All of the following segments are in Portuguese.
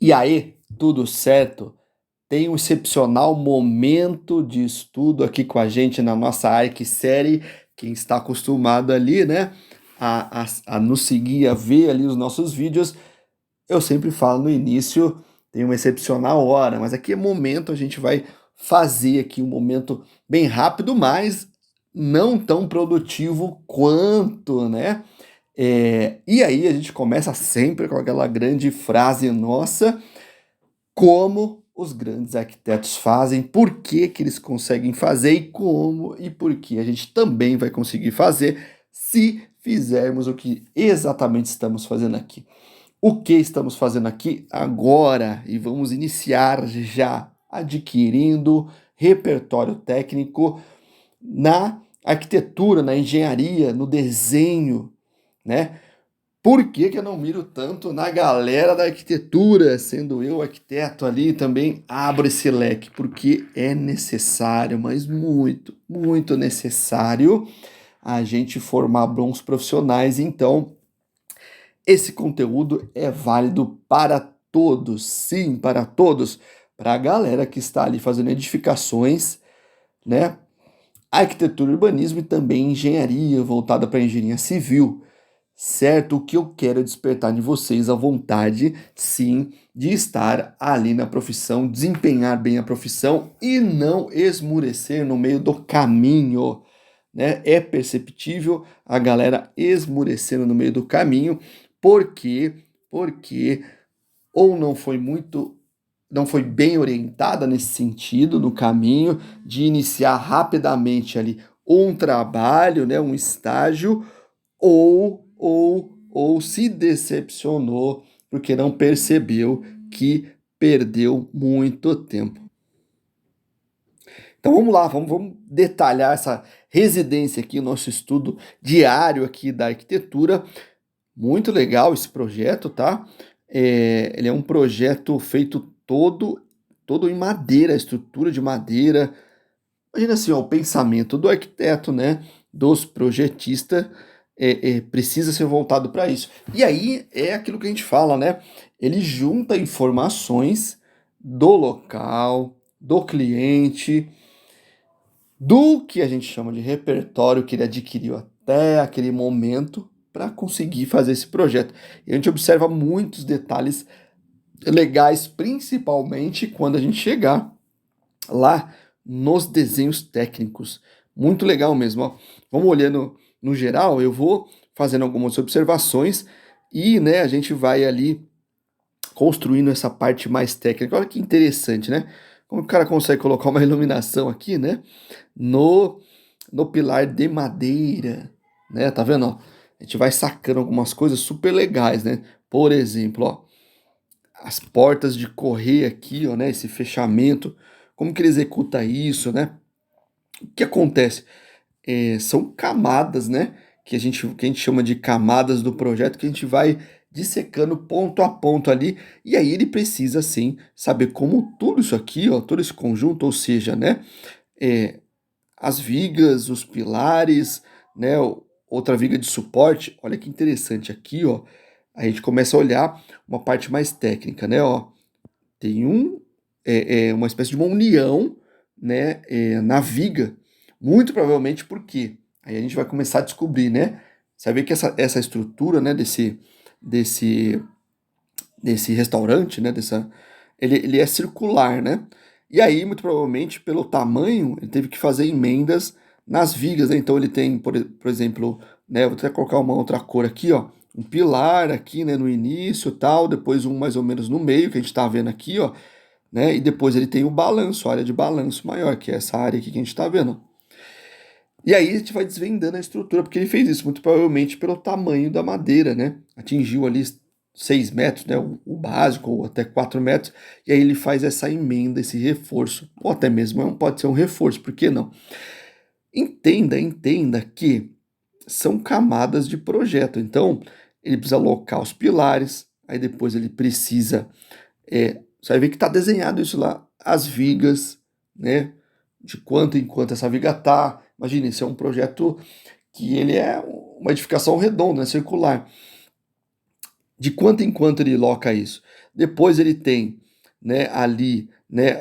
E aí, tudo certo? Tem um excepcional momento de estudo aqui com a gente na nossa ArcSérie. Quem está acostumado ali, né, a nos seguir, a ver ali os nossos vídeos, eu sempre falo no início, tem uma excepcional hora, mas aqui é momento, a gente vai fazer aqui um momento bem rápido, mas não tão produtivo quanto, né? E aí a gente começa sempre com aquela grande frase nossa, como os grandes arquitetos fazem, por que que eles conseguem fazer e como e por que a gente também vai conseguir fazer se fizermos o que exatamente estamos fazendo aqui. O que estamos fazendo aqui agora? E vamos iniciar já adquirindo repertório técnico na arquitetura, na engenharia, no desenho, né? Por que que eu não miro tanto na galera da arquitetura, sendo eu arquiteto ali, também abro esse leque? Porque é necessário, mas muito, muito necessário a gente formar bons profissionais. Então, esse conteúdo é válido para todos, sim, para todos. Para a galera que está ali fazendo edificações, né? Arquitetura, urbanismo e também engenharia, voltada para engenharia civil, certo? O que eu quero é despertar de vocês a vontade, sim, de estar ali na profissão, desempenhar bem a profissão e não esmurecer no meio do caminho, né? É perceptível a galera esmurecendo no meio do caminho, porque porque ou não foi bem orientada nesse sentido, no caminho de iniciar rapidamente ali um trabalho, né, um estágio, ou se decepcionou porque não percebeu que perdeu muito tempo. Então vamos lá, vamos detalhar essa residência aqui, o nosso estudo diário aqui da arquitetura. Muito legal esse projeto, tá? Ele é um projeto feito todo em madeira, a estrutura de madeira. Imagina assim, ó, o pensamento do arquiteto, né, dos projetistas, precisa ser voltado para isso. E aí é aquilo que a gente fala, né? Ele junta informações do local, do cliente, do que a gente chama de repertório que ele adquiriu até aquele momento para conseguir fazer esse projeto. E a gente observa muitos detalhes legais, principalmente quando a gente chegar lá nos desenhos técnicos. Muito legal mesmo, ó. Vamos olhando no geral, eu vou fazendo algumas observações e, né, a gente vai ali construindo essa parte mais técnica. Olha que interessante, né? Como o cara consegue colocar uma iluminação aqui, né? No, no pilar de madeira, né? Tá vendo, ó? A gente vai sacando algumas coisas super legais, né? Por exemplo, ó, as portas de correr aqui, ó, né? Esse fechamento, como que ele executa isso, né? O que acontece? São camadas, né? Que a gente chama de camadas do projeto, que a gente vai dissecando ponto a ponto ali, e aí ele precisa sim saber como tudo isso aqui, ó, todo esse conjunto, ou seja, né? é, as vigas, os pilares, né? Outra viga de suporte. Olha que interessante aqui, ó. A gente começa a olhar uma parte mais técnica, né? Ó, tem uma espécie de uma união, né? Na viga, muito provavelmente porque aí a gente vai começar a descobrir, né? Você vai ver que essa estrutura, né? Desse desse restaurante, né? Ele é circular, né? E aí, muito provavelmente, pelo tamanho, ele teve que fazer emendas nas vigas, né? Então ele tem, por exemplo, né? Vou até colocar uma outra cor aqui, ó. Um pilar aqui, né? No início, tal. Depois um mais ou menos no meio, que a gente tá vendo aqui, ó. Né? E depois ele tem o balanço, a área de balanço maior, que é essa área aqui que a gente tá vendo. E aí a gente vai desvendando a estrutura, porque ele fez isso muito provavelmente pelo tamanho da madeira, né? Atingiu ali 6 metros, né? O básico, ou até 4 metros, e aí ele faz essa emenda, esse reforço, ou até mesmo pode ser um reforço, por que não? Entenda que são camadas de projeto, então ele precisa alocar os pilares, aí depois ele precisa, você vai ver que está desenhado isso lá, as vigas, né? De quanto em quanto essa viga tá. Imagine, esse é um projeto que ele é uma edificação redonda, né, circular. De quanto em quanto ele loca isso. Depois ele tem, né, ali, né,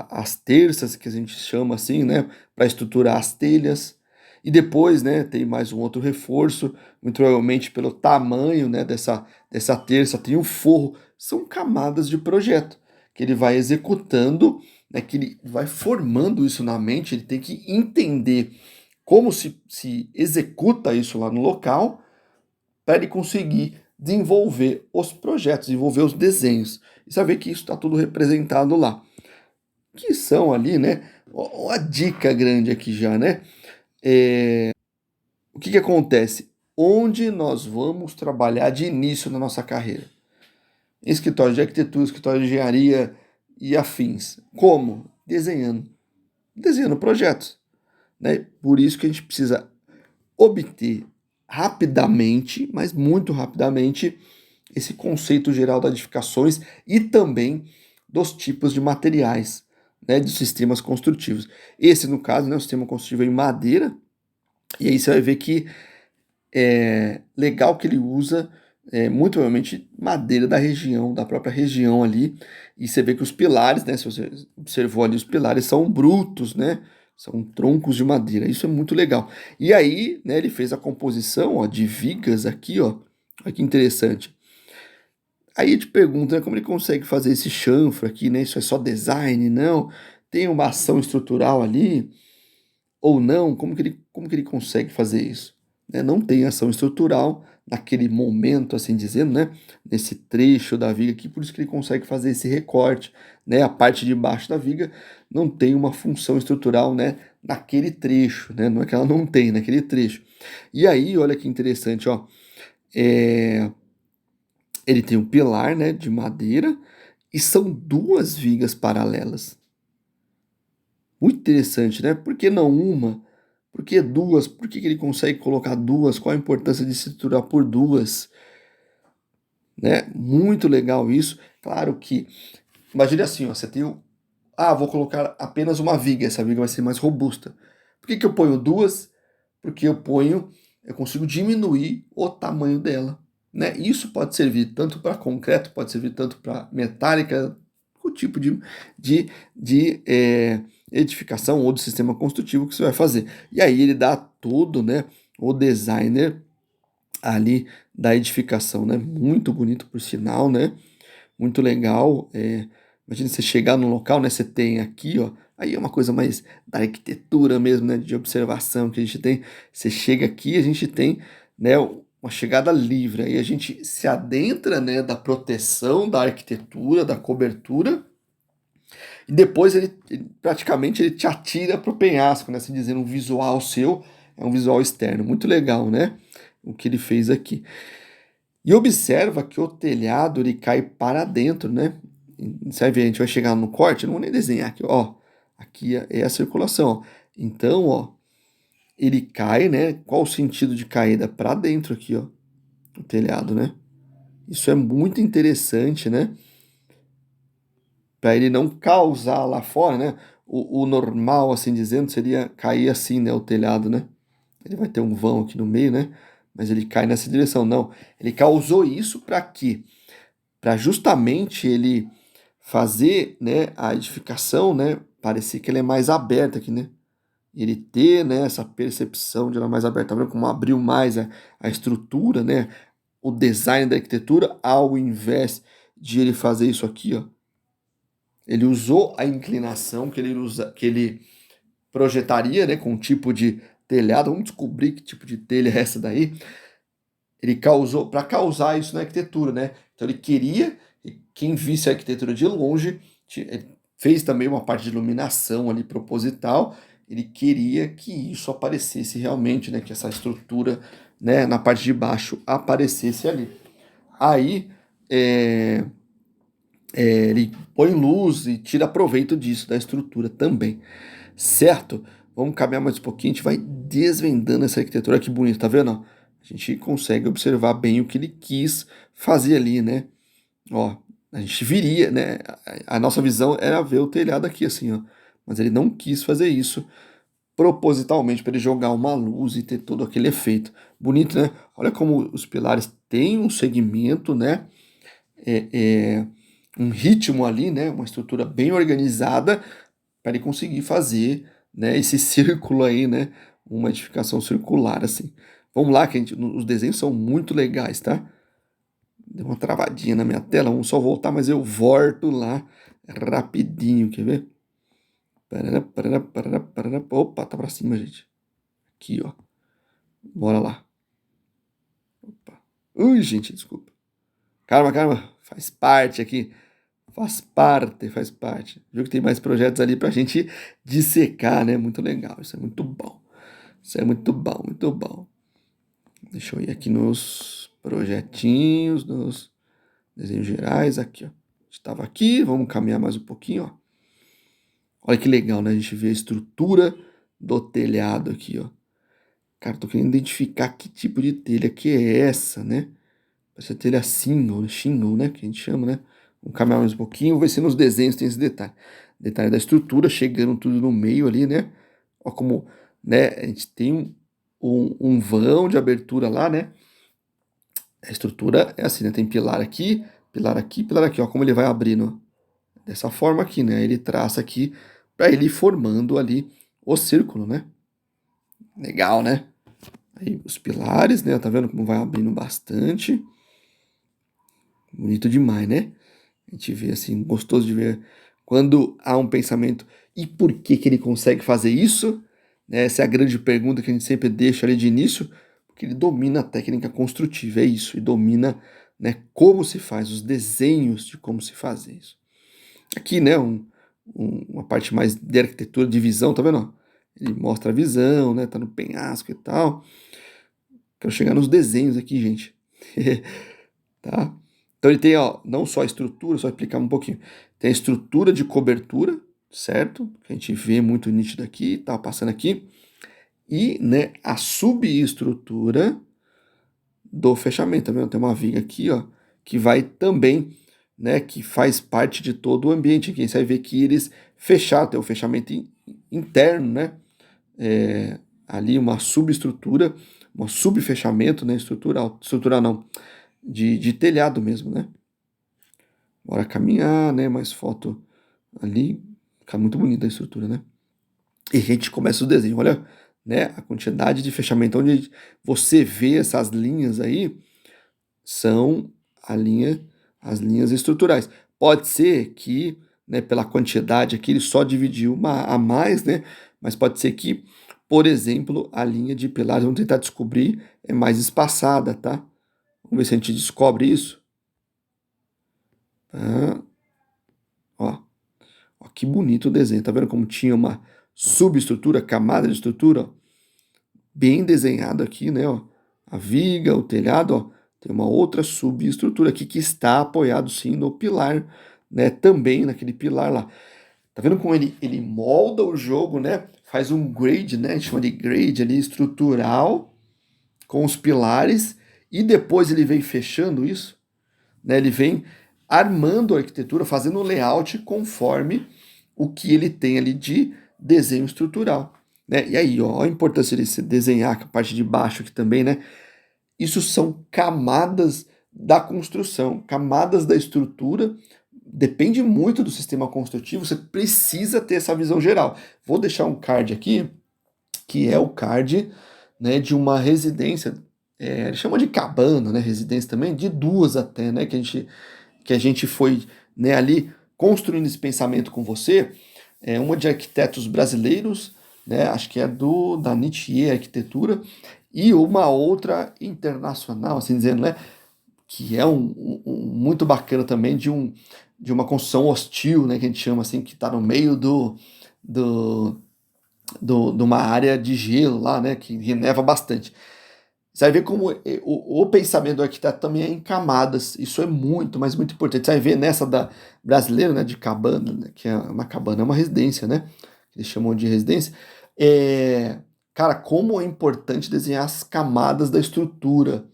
as terças que a gente chama assim, né, para estruturar as telhas. E depois, né, tem mais um outro reforço, muito provavelmente pelo tamanho, né, dessa terça, tem o forro. São camadas de projeto que ele vai executando, né, que ele vai formando isso na mente, ele tem que entender como se executa isso lá no local para ele conseguir desenvolver os projetos, desenvolver os desenhos. E saber que isso está tudo representado lá. Que são ali, né? Uma dica grande aqui já, né? O que que acontece? Onde nós vamos trabalhar de início na nossa carreira? Escritório de arquitetura, escritório de engenharia e afins. Como? Desenhando. Desenhando projetos, né? Por isso que a gente precisa obter rapidamente, mas muito rapidamente, esse conceito geral das edificações e também dos tipos de materiais, né, de sistemas construtivos. Esse, no caso, né, o sistema construtivo é em madeira, e aí você vai ver que é legal que ele usa muito provavelmente madeira da região, da própria região ali, e você vê que os pilares, né, se você observou ali, os pilares são brutos, né, são troncos de madeira, isso é muito legal. E aí, né, ele fez a composição, ó, de vigas aqui, ó, olha que interessante. Aí eu te pergunto, né, como ele consegue fazer esse chanfro aqui, né? Isso é só design, não? Tem uma ação estrutural ali ou não? Como que ele consegue fazer isso? Né? Não tem ação estrutural naquele momento, assim dizendo, né? Nesse trecho da viga aqui, por isso que ele consegue fazer esse recorte, né? A parte de baixo da viga não tem uma função estrutural, né? Naquele trecho, né? Não é que ela não tem naquele trecho. E aí, olha que interessante, ó. É, ele tem um pilar, né, de madeira e são duas vigas paralelas. Muito interessante, né? Por que não uma? Por que duas? Por que ele consegue colocar duas? Qual a importância de se estruturar por duas? Né? Muito legal isso. Claro que, imagine assim, ó, você tem o... Ah, vou colocar apenas uma viga, essa viga vai ser mais robusta. Por que eu ponho duas? Porque eu consigo diminuir o tamanho dela. Né? Isso pode servir tanto para concreto, pode servir tanto para metálica, o tipo de edificação ou de sistema construtivo que você vai fazer. E aí ele dá todo, né, o designer ali da edificação, né? Muito bonito por sinal, né? Muito legal. Imagina você chegar num local, né? Você tem aqui, ó. Aí é uma coisa mais da arquitetura mesmo, né? De observação que a gente tem. Você chega aqui, a gente tem, né? Uma chegada livre. Aí a gente se adentra, né? Da proteção, da arquitetura, da cobertura. E depois praticamente ele te atira para o penhasco, né? Assim dizendo, um visual seu é um visual externo. Muito legal, né? O que ele fez aqui. E observa que o telhado ele cai para dentro, né? Você vai ver, a gente vai chegar no corte, eu não vou nem desenhar aqui, ó. Aqui é a circulação, ó. Então, ó, ele cai, né? Qual o sentido de caída? Para dentro aqui, ó, o telhado, né? Isso é muito interessante, né? Para ele não causar lá fora, né? O normal, assim dizendo, seria cair assim, né? O telhado, né? Ele vai ter um vão aqui no meio, né? Mas ele cai nessa direção. Não, ele causou isso para quê? Para justamente ele fazer, né, a edificação, né, parecer que ela é mais aberta aqui, né? Ele ter, né, essa percepção de ela mais aberta, tá vendo como abriu mais a estrutura, né? O design da arquitetura, ao invés de ele fazer isso aqui, ó, ele usou a inclinação que ele projetaria, né, com um tipo de telhado. Vamos descobrir que tipo de telha é essa daí. Ele causou para causar isso na arquitetura, né? Então ele queria que quem visse a arquitetura de longe, ele fez também uma parte de iluminação ali proposital. Ele queria que isso aparecesse realmente, né? Que essa estrutura, né, na parte de baixo aparecesse ali. Aí é, ele põe luz e tira proveito disso, da estrutura também, certo? Vamos caminhar mais um pouquinho, a gente vai desvendando essa arquitetura, que bonito, tá vendo? A gente consegue observar bem o que ele quis fazer ali, né? Ó, a gente viria, né? A nossa visão era ver o telhado aqui, assim, ó. Mas ele não quis fazer isso propositalmente para ele jogar uma luz e ter todo aquele efeito. Bonito, né? Olha como os pilares têm um segmento, né? Um ritmo ali, né? Uma estrutura bem organizada para ele conseguir fazer, né? Esse círculo aí, né? Uma edificação circular, assim. Vamos lá, que os desenhos são muito legais, tá? Deu uma travadinha na minha tela, vamos só voltar, mas eu volto lá rapidinho, quer ver? Parará, parará, parará, parará. Opa, tá pra cima, gente. Aqui, ó. Bora lá. Opa. Ui, gente, desculpa. Calma, calma. Faz parte aqui. Faz parte, faz parte. Viu que tem mais projetos ali pra gente dissecar, né? Muito legal. Isso é muito bom. Isso é muito bom, muito bom. Deixa eu ir aqui nos projetinhos, nos desenhos gerais. Aqui, ó. Estava aqui, vamos caminhar mais um pouquinho, ó. Olha que legal, né? A gente vê a estrutura do telhado aqui, ó. Cara, tô querendo identificar que tipo de telha que é essa, né? Essa telha shingle, né? Que a gente chama, né? Vamos caminhar mais um pouquinho, ver se nos desenhos tem esse detalhe. Detalhe da estrutura, chegando tudo no meio ali, né? Ó como, né? A gente tem um vão de abertura lá, né? A estrutura é assim, né? Tem pilar aqui, pilar aqui, pilar aqui. Ó como ele vai abrindo dessa forma aqui, né? Ele traça aqui para ele ir formando ali o círculo, né? Legal, né? Aí os pilares, né? Tá vendo como vai abrindo bastante. Bonito demais, né? A gente vê assim, gostoso de ver quando há um pensamento. E por que que ele consegue fazer isso? Né, essa é a grande pergunta que a gente sempre deixa ali de início, porque ele domina a técnica construtiva, é isso, e domina, né, como se faz, os desenhos de como se faz isso. Aqui, né, uma parte mais de arquitetura, de visão, tá vendo? Ele mostra a visão, né, tá no penhasco e tal. Quero chegar nos desenhos aqui, gente. Tá? Então ele tem, ó, não só a estrutura, só explicar um pouquinho. Tem a estrutura de cobertura, certo? Que a gente vê muito nítido aqui, tá passando aqui. E, né, a subestrutura do fechamento, tá vendo? Tem uma viga aqui, ó, que vai também, né, que faz parte de todo o ambiente aqui. Você vai ver que eles fecharam, tem o fechamento interno, né? Ali uma subestrutura, um subfechamento, né, estrutural não, de telhado mesmo, né? Bora caminhar, né? Mais foto ali. Fica muito bonita a estrutura, né? E a gente começa o desenho. Olha, né? A quantidade de fechamento. Onde você vê essas linhas aí são as linhas estruturais. Pode ser que, né, pela quantidade aqui, ele só dividiu uma a mais, né? Mas pode ser que, por exemplo, a linha de pilares, vamos tentar descobrir, é mais espaçada, tá? Vamos ver se a gente descobre isso. Tá? Ó, ó, que bonito o desenho. Tá vendo como tinha uma subestrutura, camada de estrutura, ó, bem desenhado aqui, né? Ó, a viga, o telhado, ó, tem uma outra subestrutura aqui que está apoiado sim no pilar, né? Também naquele pilar lá. Tá vendo como ele molda o jogo, né? Faz um grade, né? A gente chama de grade ali estrutural com os pilares e depois ele vem fechando isso, né? Ele vem armando a arquitetura, fazendo o layout conforme o que ele tem ali de desenho estrutural, né? E aí, ó, a importância de se desenhar a parte de baixo aqui também, né? Isso são camadas da construção, camadas da estrutura. Depende muito do sistema construtivo, você precisa ter essa visão geral. Vou deixar um card aqui, que é o card, né, de uma residência, eles chamam de cabana, né, residência também, de duas até, né, que a gente foi, né, ali construindo esse pensamento com você, uma de arquitetos brasileiros, né, acho que é da Nietzsche Arquitetura, e uma outra internacional, assim dizendo, né, que é muito bacana também de uma construção hostil, né, que a gente chama assim, que está no meio de uma área de gelo lá, né, que neva bastante. Você vai ver como o pensamento do arquiteto também é em camadas. Isso é muito, mas muito importante. Você vai ver nessa da brasileira, né, de cabana, né, que é uma cabana, é uma residência, né? Eles chamam de residência. Cara, como é importante desenhar as camadas da estrutura.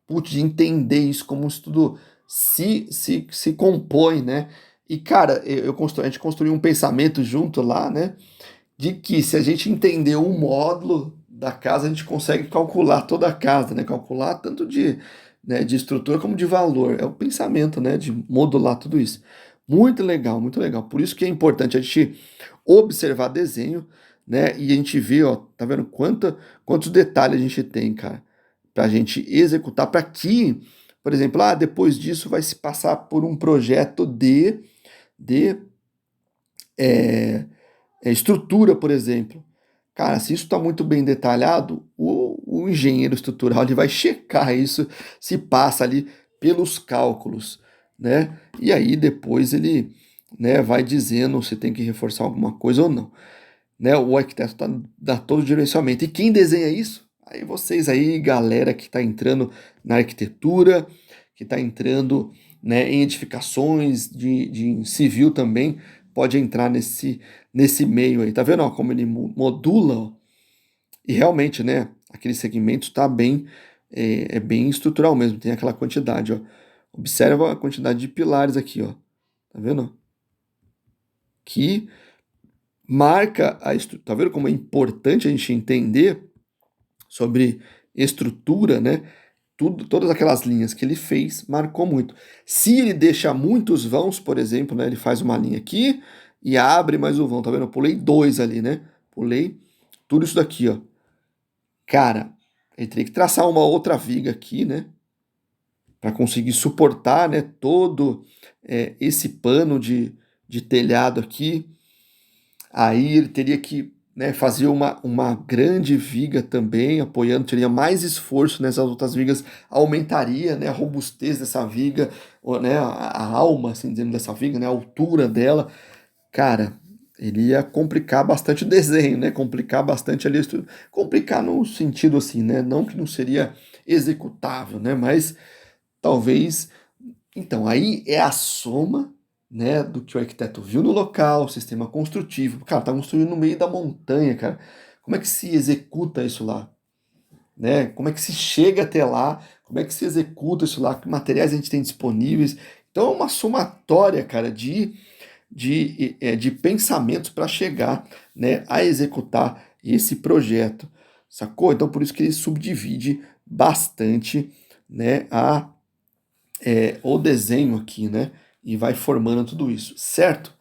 Putz, de entender isso, como isso tudo se compõe, né? E, cara, a gente construiu um pensamento junto lá, né? De que se a gente entender um módulo da casa, a gente consegue calcular toda a casa, né? Calcular tanto de estrutura como de valor. É o pensamento, né? De modular tudo isso. Muito legal, muito legal. Por isso que é importante a gente observar desenho, né? E a gente ver, ó, tá vendo quantos detalhes a gente tem, cara, pra gente executar, para que, por exemplo, depois disso vai se passar por um projeto de é, estrutura, por exemplo. Cara, se isso está muito bem detalhado, o engenheiro estrutural ele vai checar isso, se passa ali pelos cálculos, né? E aí depois ele, né, vai dizendo se tem que reforçar alguma coisa ou não, né? O arquiteto dá todo o direcionamento. E quem desenha isso? Aí vocês aí, galera que está entrando na arquitetura, que está entrando, né, em edificações de civil também, pode entrar nesse meio aí. Tá vendo, ó, como ele modula, ó? E realmente, né, aquele segmento está bem, é bem estrutural mesmo, tem aquela quantidade, ó. Observa a quantidade de pilares aqui, ó. Tá vendo? Que marca a estrutura. Tá vendo como é importante a gente entender sobre estrutura, né? Tudo, todas aquelas linhas que ele fez marcou muito. Se ele deixa muitos vãos, por exemplo, né? Ele faz uma linha aqui e abre mais o vão, tá vendo? Eu pulei dois ali, né? Pulei tudo isso daqui, ó. Cara, ele teria que traçar uma outra viga aqui, né? Para conseguir suportar, né? Todo esse pano de telhado aqui. Aí ele teria que, né, fazer uma grande viga também, apoiando, teria mais esforço nessas outras vigas, aumentaria, né, a robustez dessa viga, ou, né, a alma, assim dizendo, dessa viga, né, a altura dela. Cara, ele ia complicar bastante o desenho, né, complicar bastante ali, complicar no sentido assim, né, não que não seria executável, né, mas talvez então, aí é a soma, né, do que o arquiteto viu no local, sistema construtivo. Cara, tá construindo no meio da montanha, cara. Como é que se executa isso lá? Né? Como é que se chega até lá? Como é que se executa isso lá? Que materiais a gente tem disponíveis? Então é uma somatória, cara, de pensamentos para chegar, né, a executar esse projeto. Sacou? Então por isso que ele subdivide bastante, né, o desenho aqui, né? E vai formando tudo isso, certo?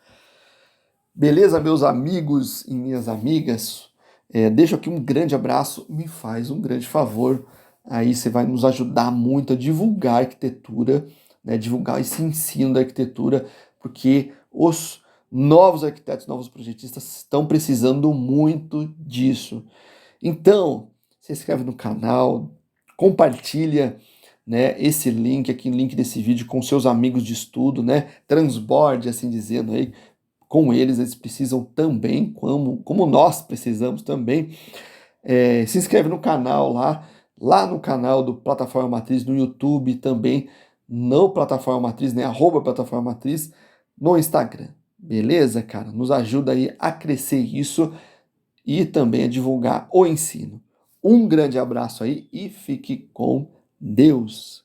Beleza, meus amigos e minhas amigas? Deixo aqui um grande abraço, me faz um grande favor. Aí você vai nos ajudar muito a divulgar a arquitetura, né? Divulgar esse ensino da arquitetura, porque os novos arquitetos, novos projetistas estão precisando muito disso. Então, se inscreve no canal, compartilha, né, esse link aqui, link desse vídeo com seus amigos de estudo, né, transborde, assim dizendo aí, com eles precisam também, como nós precisamos também. Se inscreve no canal lá no canal do Plataforma Matriz, no YouTube também, no Plataforma Matriz, né, @Plataforma Matriz, no Instagram. Beleza, cara? Nos ajuda aí a crescer isso e também a divulgar o ensino. Um grande abraço aí e fique com Deus.